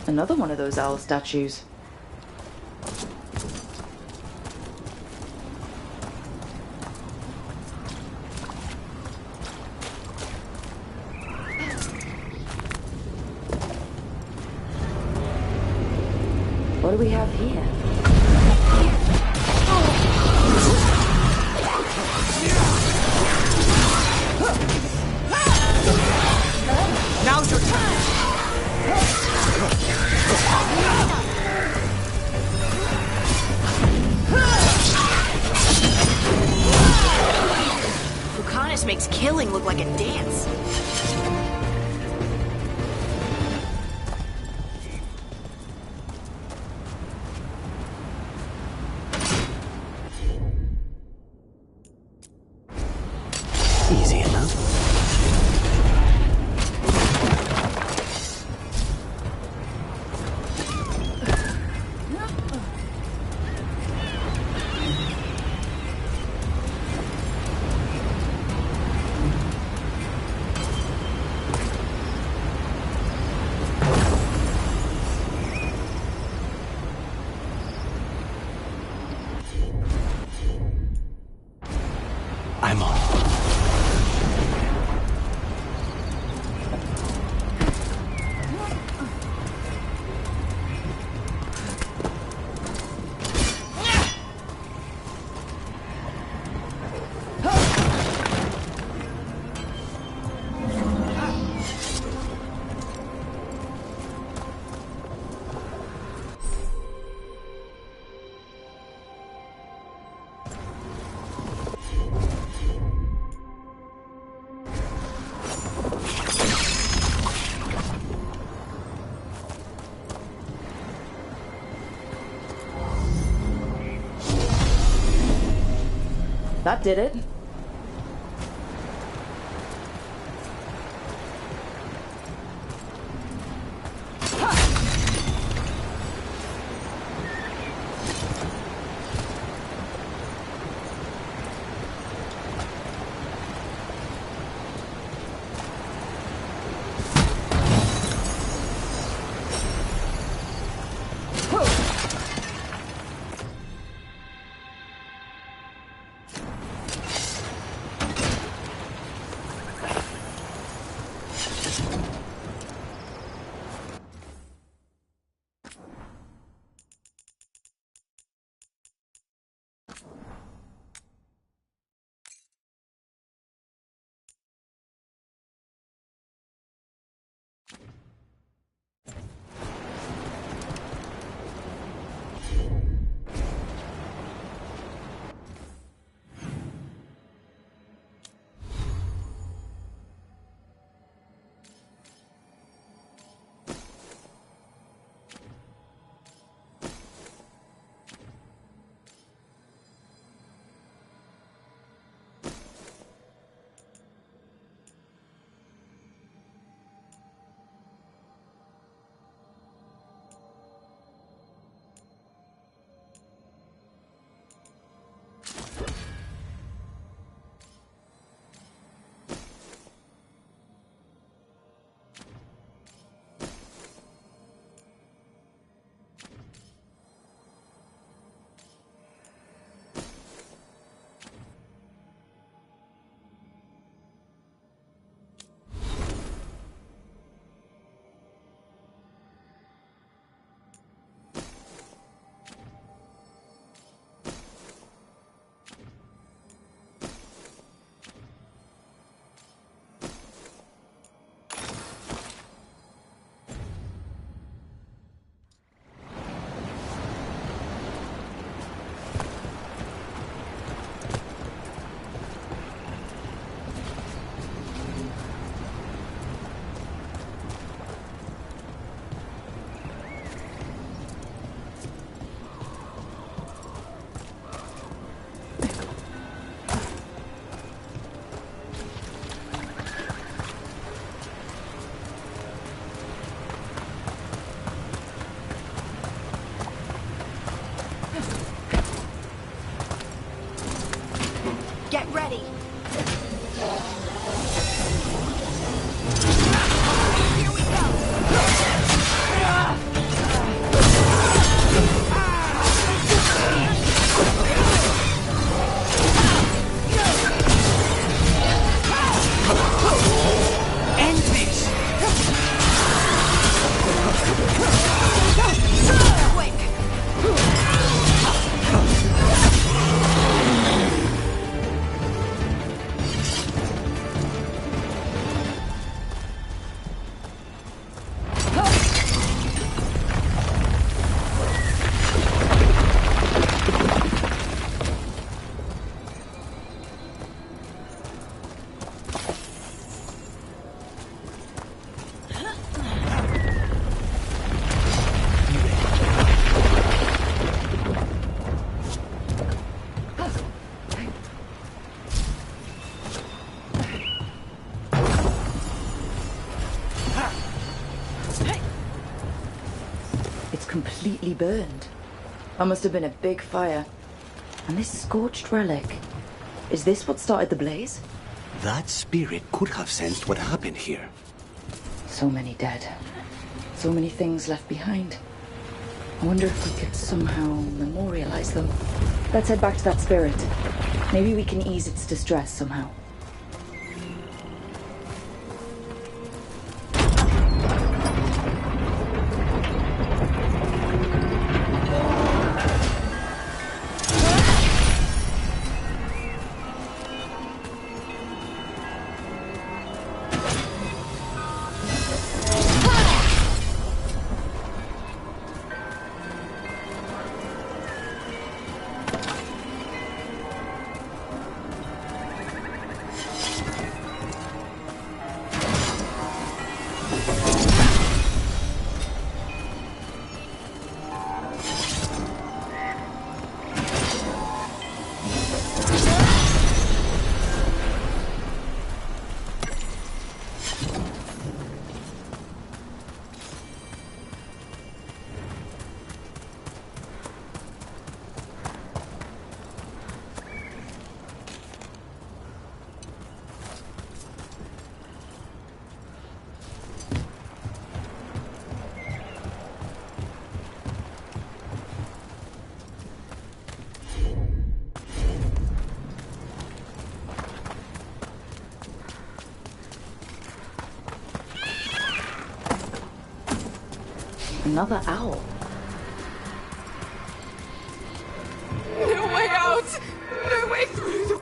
Another one of those owl statues. What do we have here? Now's your time! Lucanus makes killing look like a dance. Easy enough. I'm on. That did it. Get ready. Here we go. completely burned. That must have been a big fire. And this scorched relic, is this what started the blaze? That spirit could have sensed what happened here. So many dead. So many things left behind. I wonder if we could somehow memorialize them. Let's head back to that spirit. Maybe we can ease its distress somehow. Another owl. No way out! No way through!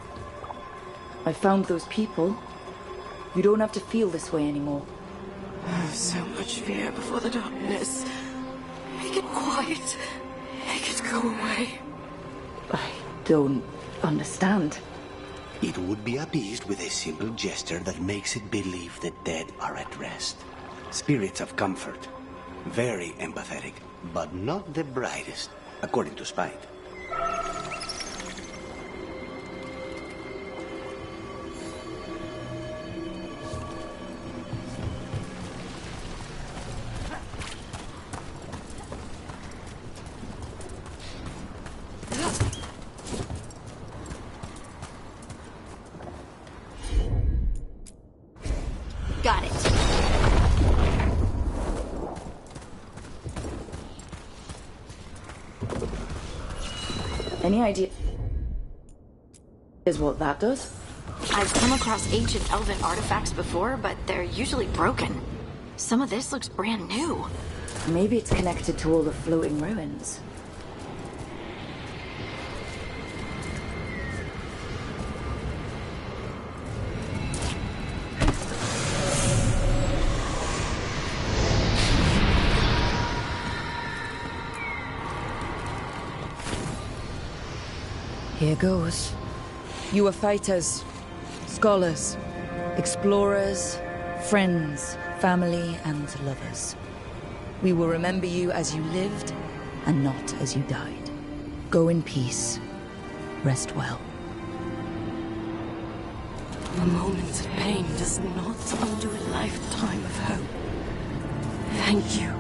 I found those people. You don't have to feel this way anymore. So much fear before the darkness. Make it quiet. Make it go away. I don't understand. It would be appeased with a simple gesture that makes it believe the dead are at rest. Spirits of comfort. Very empathetic, but not the brightest, according to Spite. Got it. Any idea is what that does? I've come across ancient elven artifacts before, but they're usually broken. Some of this looks brand new. Maybe it's connected to all the floating ruins. Here goes. You are fighters, scholars, explorers, friends, family, and lovers. We will remember you as you lived, and not as you died. Go in peace. Rest well. A moment of pain does not undo a lifetime of hope. Thank you.